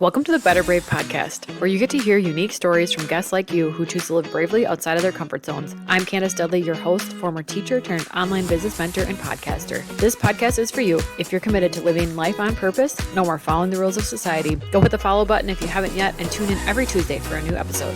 Welcome to the Better Brave podcast, where you get to hear unique stories from guests like you who choose to live bravely outside of their comfort zones. I'm Candace Dudley, your host, former teacher turned online business mentor and podcaster. This podcast is for you if you're committed to living life on purpose, no more following the rules of society. Go hit the follow button if you haven't yet, and tune in every Tuesday for a new episode.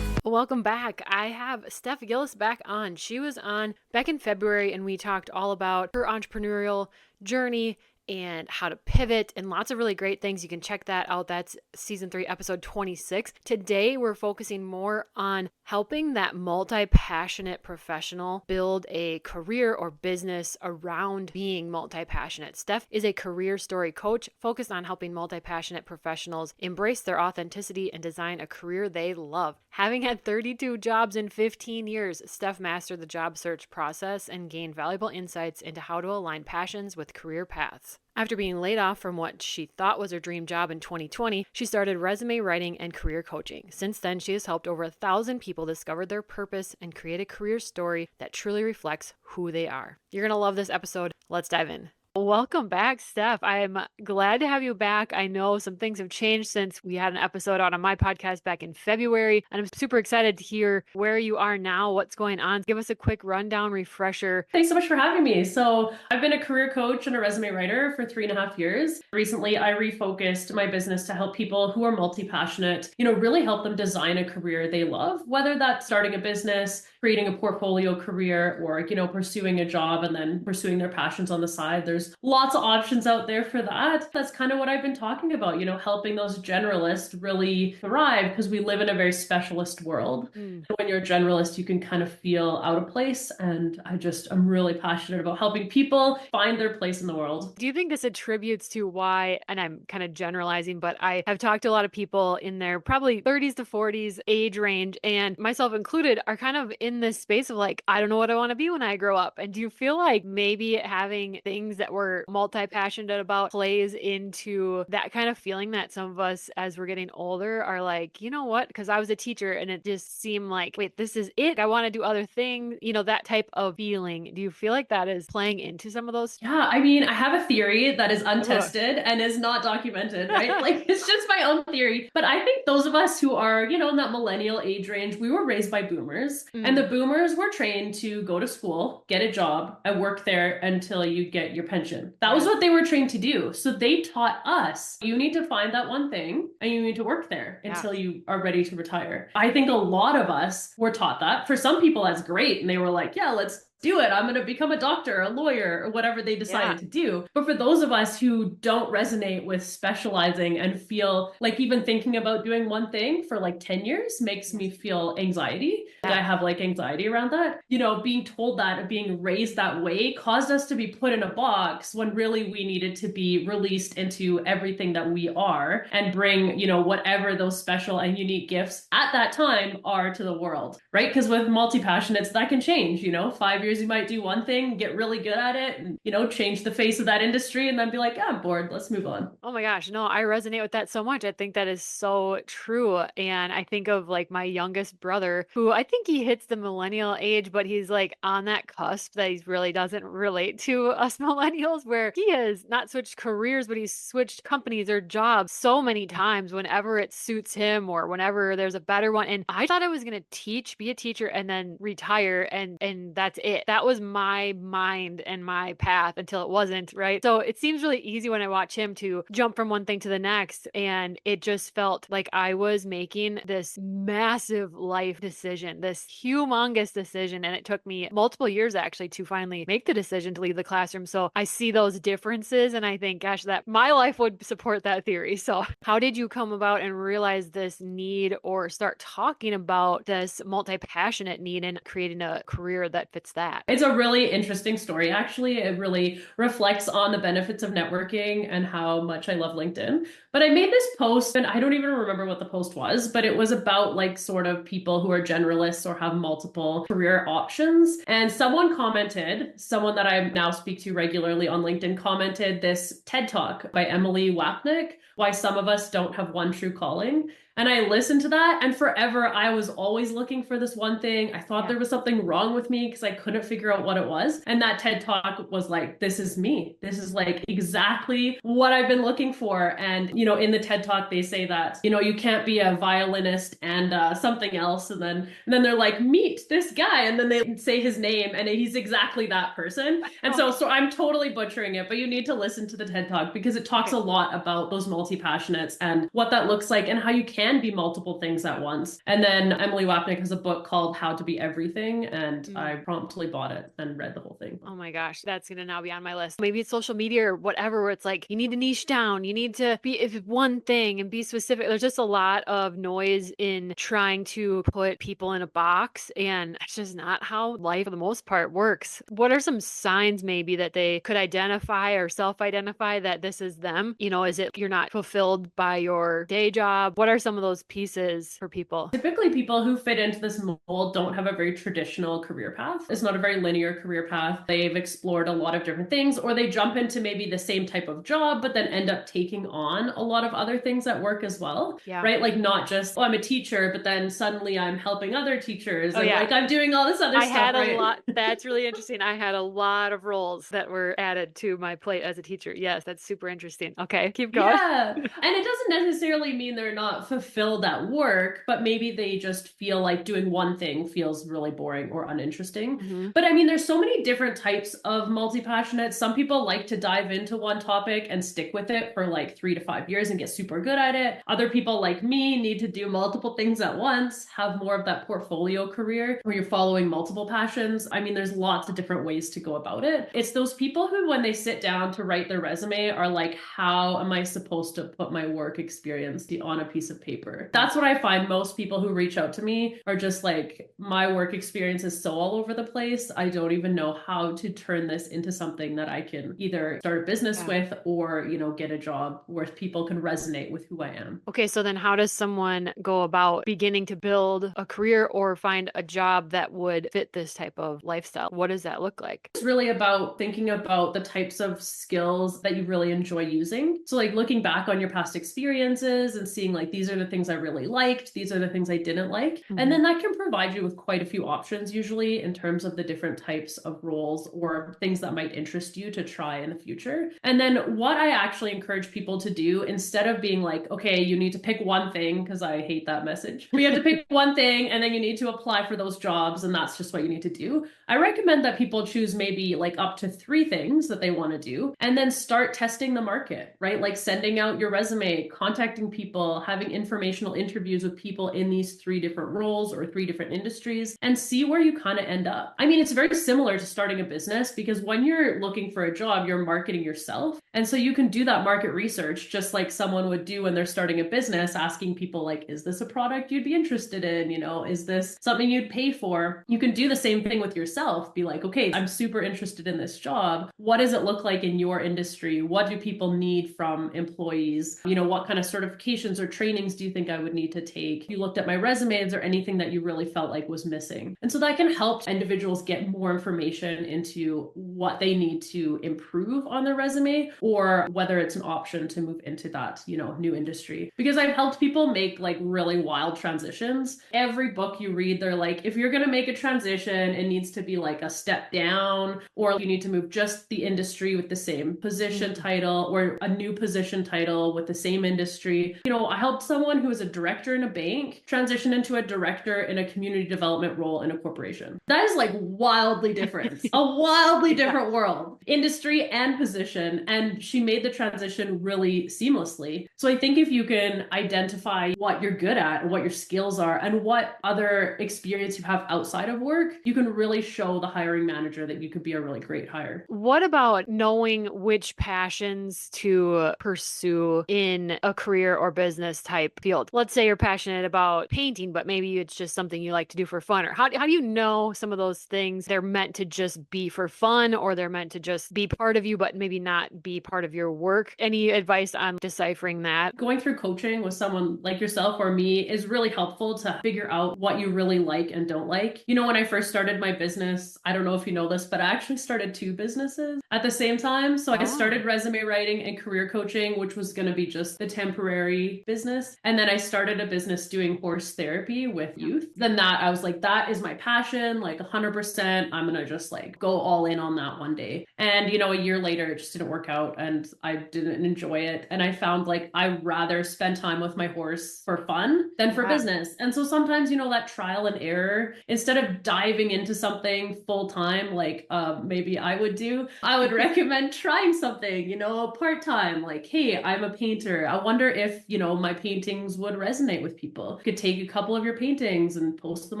Welcome back. I have Steph Gillies back on. She was on back in February, and we talked all about her entrepreneurial journey and how to pivot and lots of really great things. You can check that out. That's season 3, episode 26. Today, we're focusing more on helping that multi-passionate professional build a career or business around being multi-passionate. Steph is a career story coach focused on helping multi-passionate professionals embrace their authenticity and design a career they love. Having had 32 jobs in 15 years, Steph mastered the job search process and gained valuable insights into how to align passions with career paths. After being laid off from what she thought was her dream job in 2020, she started resume writing and career coaching. Since then, she has helped over 1,000 people discover their purpose and create a career story that truly reflects who they are. You're going to love this episode. Let's dive in. Welcome back, Steph. I'm glad to have you back. I know some things have changed since we had an episode out on my podcast back in February, and I'm super excited to hear where you are now, what's going on. Give us a quick rundown, refresher. Thanks so much for having me. So I've been a career coach and a resume writer for 3.5 years. Recently, I refocused my business to help people who are multi-passionate, really help them design a career they love, whether that's starting a business, creating a portfolio career, or, pursuing a job and then pursuing their passions on the side. There's lots of options out there for that. That's kind of what I've been talking about, helping those generalists really thrive, because we live in a very specialist world. When you're a generalist, you can kind of feel out of place. And I'm really passionate about helping people find their place in the world. Do you think this attributes to why, and I'm kind of generalizing, but I have talked to a lot of people in their probably 30s to 40s age range, and myself included, are kind of in this space of like, I don't know what I want to be when I grow up. And do you feel like maybe having things that we're multi-passionate about plays into that kind of feeling that some of us as we're getting older are like, you know what? Because I was a teacher and it just seemed like, wait, this is it. I want to do other things, that type of feeling. Do you feel like that is playing into some of those? Yeah, I have a theory that is untested and is not documented, right? Like, it's just my own theory. But I think those of us who are, in that millennial age range, we were raised by boomers. And the boomers were trained to go to school, get a job, and work there until you get your pension. That was what they were trained to do. So they taught us, you need to find that one thing and you need to work there until you are ready to retire. I think a lot of us were taught that. For some people, that's great. And they were like, yeah, let's do it. I'm going to become a doctor, a lawyer, or whatever they decided to do. But for those of us who don't resonate with specializing and feel like even thinking about doing one thing for like 10 years makes me feel anxiety. I have like anxiety around that. Being told that and being raised that way caused us to be put in a box when really we needed to be released into everything that we are and bring, whatever those special and unique gifts at that time are to the world, right? Because with multi-passionates, that can change, 5 years you might do one thing, get really good at it, and change the face of that industry, and then be like, yeah, I'm bored, let's move on. Oh my gosh, no, I resonate with that so much. I think that is so true. And I think of like my youngest brother, who I think he hits the millennial age, but he's like on that cusp that he really doesn't relate to us millennials, where he has not switched careers, but he's switched companies or jobs so many times whenever it suits him or whenever there's a better one. And I thought I was going to be a teacher and then retire, and that's it. That was my mind and my path until it wasn't, right? So it seems really easy when I watch him to jump from one thing to the next. And it just felt like I was making this massive life decision, this humongous decision. And it took me multiple years actually to finally make the decision to leave the classroom. So I see those differences and I think, gosh, that my life would support that theory. So how did you come about and realize this need or start talking about this multi-passionate need and creating a career that fits that? It's a really interesting story, actually. It really reflects on the benefits of networking and how much I love LinkedIn. But I made this post, and I don't even remember what the post was, but it was about like sort of people who are generalists or have multiple career options. And someone that I now speak to regularly on LinkedIn, commented this TED Talk by Emily Wapnick, Why Some of Us Don't Have One True Calling. And I listened to that, and forever I was always looking for this one thing. I thought there was something wrong with me because I couldn't figure out what it was. And that TED Talk was like, this is me. This is like exactly what I've been looking for. And, in the TED Talk, they say that, you can't be a violinist and something else. And then they're like, meet this guy. And then they say his name, and he's exactly that person. And so I'm totally butchering it, but you need to listen to the TED Talk because it talks a lot about those multi-passionates and what that looks like and how you can be multiple things at once. And then Emily Wapnick has a book called How to Be Everything, and I promptly bought it and read the whole thing. Oh my gosh, that's going to now be on my list. Maybe it's social media or whatever, where it's like, you need to niche down. You need to be if one thing and be specific. There's just a lot of noise in trying to put people in a box, and it's just not how life for the most part works. What are some signs maybe that they could identify or self-identify that this is them? Is it you're not fulfilled by your day job? What are some of those pieces for people? Typically, people who fit into this mold don't have a very traditional career path. It's not a very linear career path. They've explored a lot of different things, or they jump into maybe the same type of job, but then end up taking on a lot of other things at work as well. Yeah. Right? Like not just, I'm a teacher, but then suddenly I'm helping other teachers. Oh, and yeah. like I'm doing all this other I stuff. had a right? lot. That's really interesting. I had a lot of roles that were added to my plate as a teacher. Yes, that's super interesting. Okay, keep going. Yeah. And it doesn't necessarily mean they're not fulfilled at work, but maybe they just feel like doing one thing feels really boring or uninteresting. But I mean, there's so many different types of multi-passionates. Some people like to dive into one topic and stick with it for like 3 to 5 years and get super good at it. Other people like me need to do multiple things at once, have more of that portfolio career where you're following multiple passions. I mean, there's lots of different ways to go about it. It's those people who, when they sit down to write their resume, are like, how am I supposed to put my work experience on a piece of paper? That's what I find. Most people who reach out to me are just like, my work experience is so all over the place. I don't even know how to turn this into something that I can either start a business with or, get a job where people can resonate with who I am. Okay, so then how does someone go about beginning to build a career or find a job that would fit this type of lifestyle? What does that look like? It's really about thinking about the types of skills that you really enjoy using. So like looking back on your past experiences and seeing like, these are the things I really liked, these are the things I didn't like. And then that can provide you with quite a few options usually in terms of the different types of roles or things that might interest you to try in the future. And then what I actually encourage people to do, instead of being like, okay, you need to pick one thing, because I hate that message. We have to pick one thing and then you need to apply for those jobs and that's just what you need to do. I recommend that people choose maybe like up to 3 things that they want to do and then start testing the market, right? Like sending out your resume, contacting people, having informational interviews with people in these 3 different roles or 3 different industries and see where you kind of end up. I mean, it's very similar to starting a business because when you're looking for a job, you're marketing yourself. And so you can do that market research just like someone would do when they're starting a business, asking people like, is this a product you'd be interested in? Is this something you'd pay for? You can do the same thing with yourself. Be like, okay, I'm super interested in this job. What does it look like in your industry? What do people need from employees? What kind of certifications or trainings do you think I would need to take? You looked at my resume, is there anything that you really felt like was missing? And so that can help individuals get more information into what they need to improve on their resume or whether it's an option to move into that, new industry. Because I've helped people make like really wild transitions. Every book you read, they're like, if you're going to make a transition, it needs to be like a step down, or you need to move just the industry with the same position title or a new position title with the same industry. I helped someone who was a director in a bank transition into a director in a community development role in a corporation. That is like wildly different, a wildly different world, industry and position. And she made the transition really seamlessly. So I think if you can identify what you're good at and what your skills are and what other experience you have outside of work, you can really show the hiring manager that you could be a really great hire. What about knowing which passions to pursue in a career or business type field? Let's say you're passionate about painting, but maybe it's just something you like to do for fun. Or how do you know some of those things they're meant to just be for fun or they're meant to just be part of you, but maybe not be part of your work? Any advice on deciphering that? Going through coaching with someone like yourself or me is really helpful to figure out what you really like and don't like. When I first started my business, I don't know if you know this, but I actually started 2 businesses at the same time. So I started resume writing and career coaching, which was going to be just the temporary business. And then I started a business doing horse therapy with youth. Then that I was like, that is my passion, like 100%. I'm gonna just like go all in on that one day. And a year later, it just didn't work out, and I didn't enjoy it. And I found like I'd rather spend time with my horse for fun than for business. And so sometimes, that trial and error, instead of diving into something full time, like maybe I would do, I would recommend trying something, part time. Like, hey, I'm a painter. I wonder if, my paintings would resonate with people. You could take a couple of your paintings and post them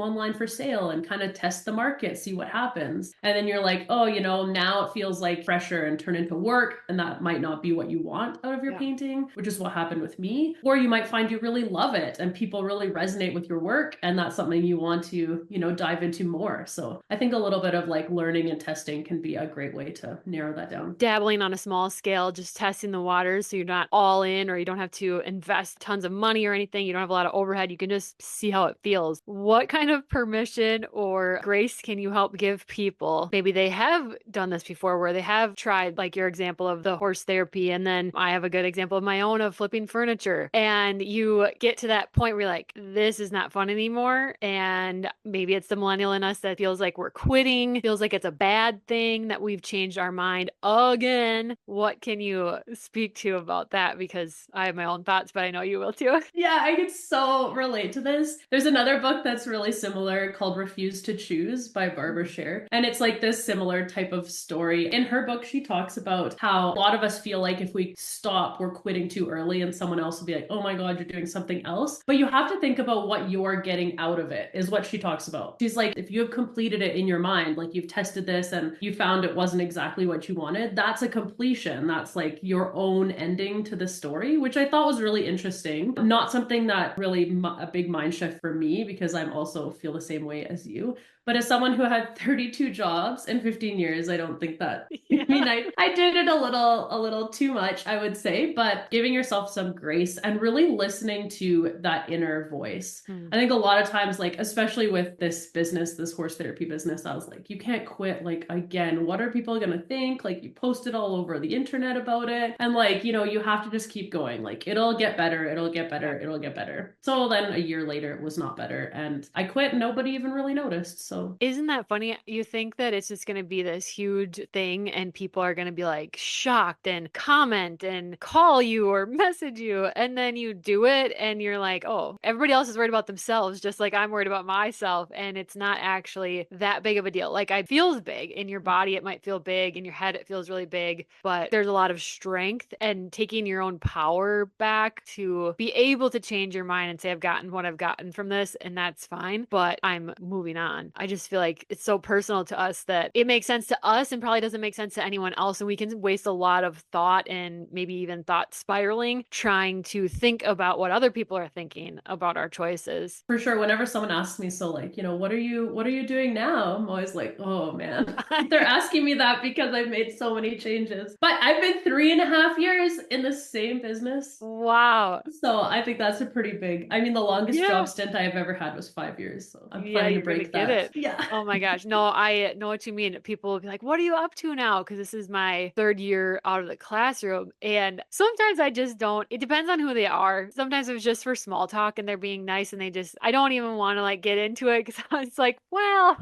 online for sale and kind of test the market, see what happens. And then you're like, oh, now it feels like pressure and turn into work. And that might not be what you want out of your painting, which is what happened with me. Or you might find you really love it and people really resonate with your work. And that's something you want to, dive into more. So I think a little bit of like learning and testing can be a great way to narrow that down. Dabbling on a small scale, just testing the waters so you're not all in, or you don't have to invest tons of money or anything. You don't have a lot of overhead. You can just see how it feels. What kind of permission or grace can you help give people? Maybe they have done this before where they have tried, like your example of the horse therapy. And then I have a good example of my own of flipping furniture. And you get to that point where you're like, this is not fun anymore. And maybe it's the millennial in us that feels like we're quitting, feels like it's a bad thing that we've changed our mind again. What can you speak to about that? Because I have my own thoughts, but I know you will too. Yeah, I can so relate to this. There's another book that's really similar called Refuse to Choose by Barbara Sher. And it's like this similar type of story. In her book, she talks about how a lot of us feel like if we stop, we're quitting too early, and someone else will be like, oh my God, you're doing something else. But you have to think about what you're getting out of it, is what she talks about. She's like, if you have completed it in your mind, like you've tested this and you found it wasn't exactly what you wanted, that's a completion. That's like your own ending to the story, which I thought was really interesting. Not something that really a big mind shift for me, because I'm also feel the same way as you. But as someone who had 32 jobs in 15 years, I don't think that, I mean, I did it a little too much, I would say, but giving yourself some grace and really listening to that inner voice. I think a lot of times, like, especially with this business, this horse therapy business, I was like, you can't quit. Like, again, what are people going to think? Like, you posted all over the internet about it. And like, you have to just keep going. Like, it'll get better. It'll get better. It'll get better. So then a year later, it was not better. And I quit. And nobody even really noticed. So isn't that funny? You think that it's just going to be this huge thing and people are going to be like shocked and comment and call you or message you. And then you do it and you're like, oh, everybody else is worried about themselves, just like I'm worried about myself. And it's not actually that big of a deal. Like, it feels big in your body. It might feel big in your head. It feels really big, but there's a lot of strength and taking your own power back to be able to change your mind and say, I've gotten what I've gotten from this and that's fine, but I'm moving on. I just feel like it's so personal to us that it makes sense to us and probably doesn't make sense to anyone else. And we can waste a lot of thought and maybe even thought spiraling trying to think about what other people are thinking about our choices. For sure. Whenever someone asks me, so like, what are you doing now? I'm always like, oh man, they're asking me that because I've made so many changes. But I've been 3.5 years in the same business. Wow. So I think that's a pretty big, I mean, the longest job stint I've ever had was 5 years. So I'm planning to break that. It. Yeah. Oh my gosh. No, I know what you mean. People will be like, what are you up to now? Because this is my 3rd year out of the classroom. And sometimes I just don't, it depends on who they are. Sometimes it was just for small talk and they're being nice and I don't even want to like get into it because it's like, well,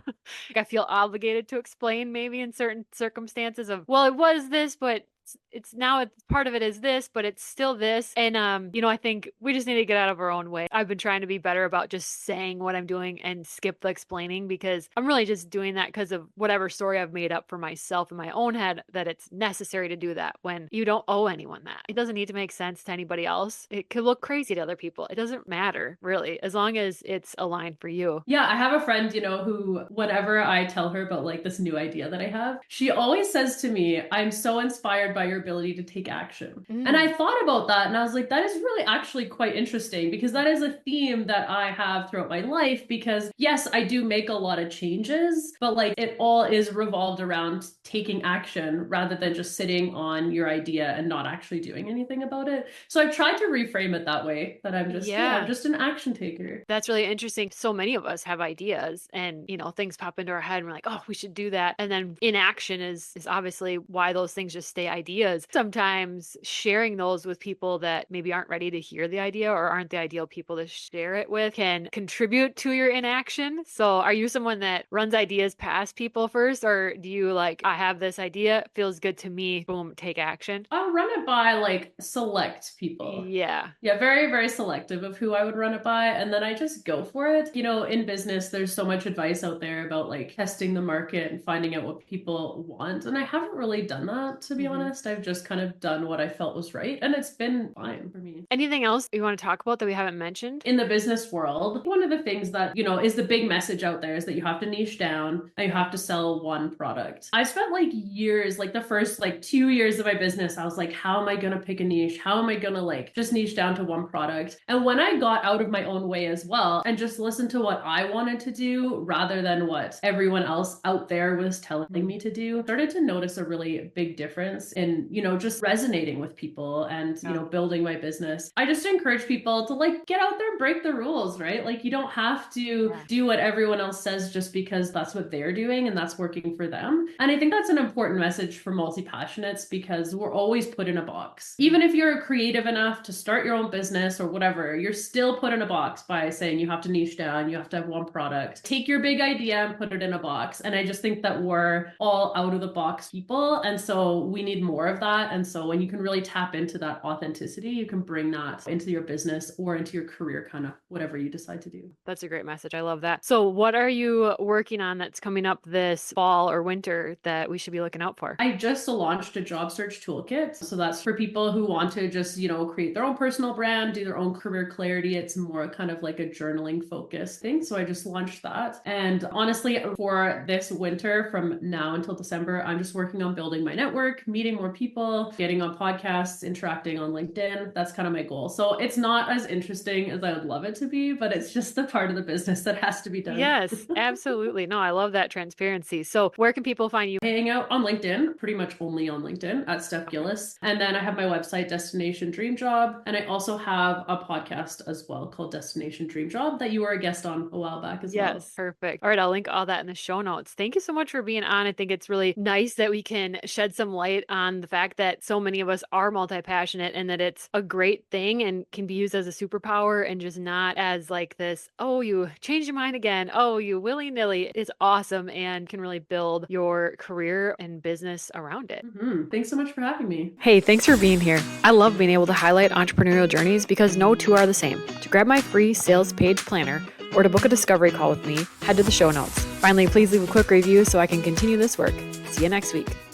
I feel obligated to explain maybe in certain circumstances of, well, it was this, but it's now part of it is this, but it's still this. And, I think we just need to get out of our own way. I've been trying to be better about just saying what I'm doing and skip the explaining, because I'm really just doing that because of whatever story I've made up for myself in my own head, that it's necessary to do that when you don't owe anyone that. It doesn't need to make sense to anybody else. It could look crazy to other people. It doesn't matter really, as long as it's aligned for you. Yeah, I have a friend, who whenever I tell her about like this new idea that I have, she always says to me, I'm so inspired by your ability to take action. And I thought about that and I was like, that is really actually quite interesting, because that is a theme that I have throughout my life. Because yes, I do make a lot of changes, but like it all is revolved around taking action rather than just sitting on your idea and not actually doing anything about it. So I've tried to reframe it that way, that I'm just, I'm just an action taker. That's really interesting. So many of us have ideas and, things pop into our head and we're like, oh, we should do that. And then inaction is obviously why those things just stay ideas ideas. Sometimes sharing those with people that maybe aren't ready to hear the idea or aren't the ideal people to share it with can contribute to your inaction. So are you someone that runs ideas past people first, or do you like, I have this idea, it feels good to me, boom, take action? I'll run it by like select people. Yeah. Yeah, very, very selective of who I would run it by. And then I just go for it. You know, in business, there's so much advice out there about like testing the market and finding out what people want. And I haven't really done that, to be honest. I've just kind of done what I felt was right. And it's been fine for me. Anything else you want to talk about that we haven't mentioned? In the business world, one of the things that, is the big message out there is that you have to niche down and you have to sell one product. I spent like years, like the first like 2 years of my business, I was like, how am I going to pick a niche? How am I going to like just niche down to one product? And when I got out of my own way as well and just listened to what I wanted to do rather than what everyone else out there was telling me to do, started to notice a really big difference in, just resonating with people and, building my business. I just encourage people to like get out there and break the rules, right? Like you don't have to do what everyone else says just because that's what they're doing and that's working for them. And I think that's an important message for multi-passionates because we're always put in a box. Even if you're creative enough to start your own business or whatever, you're still put in a box by saying you have to niche down, you have to have one product. Take your big idea and put it in a box. And I just think that we're all out of the box people. And so we need more of that. And so when you can really tap into that authenticity, you can bring that into your business or into your career, kind of whatever you decide to do. That's a great message. I love that. So what are you working on that's coming up this fall or winter that we should be looking out for? I just launched a job search toolkit. So that's for people who want to just, create their own personal brand, do their own career clarity. It's more kind of like a journaling focused thing. So I just launched that. And honestly, for this winter from now until December, I'm just working on building my network, meeting more people, getting on podcasts, interacting on LinkedIn. That's kind of my goal. So it's not as interesting as I would love it to be, but it's just the part of the business that has to be done. Yes, absolutely. No, I love that transparency. So where can people find you? Hang out on LinkedIn, pretty much only on LinkedIn at Steph Gillies. And then I have my website, Destination Dream Job. And I also have a podcast as well called Destination Dream Job that you were a guest on a while back as well. Yes, perfect. All right, I'll link all that in the show notes. Thank you so much for being on. I think it's really nice that we can shed some light on the fact that so many of us are multi-passionate and that it's a great thing and can be used as a superpower and just not as like this, oh, you changed your mind again. Oh, you willy-nilly. It's awesome and can really build your career and business around it. Thanks so much for having me. Hey, thanks for being here. I love being able to highlight entrepreneurial journeys because no two are the same. To grab my free sales page planner or to book a discovery call with me, head to the show notes. Finally, please leave a quick review so I can continue this work. See you next week.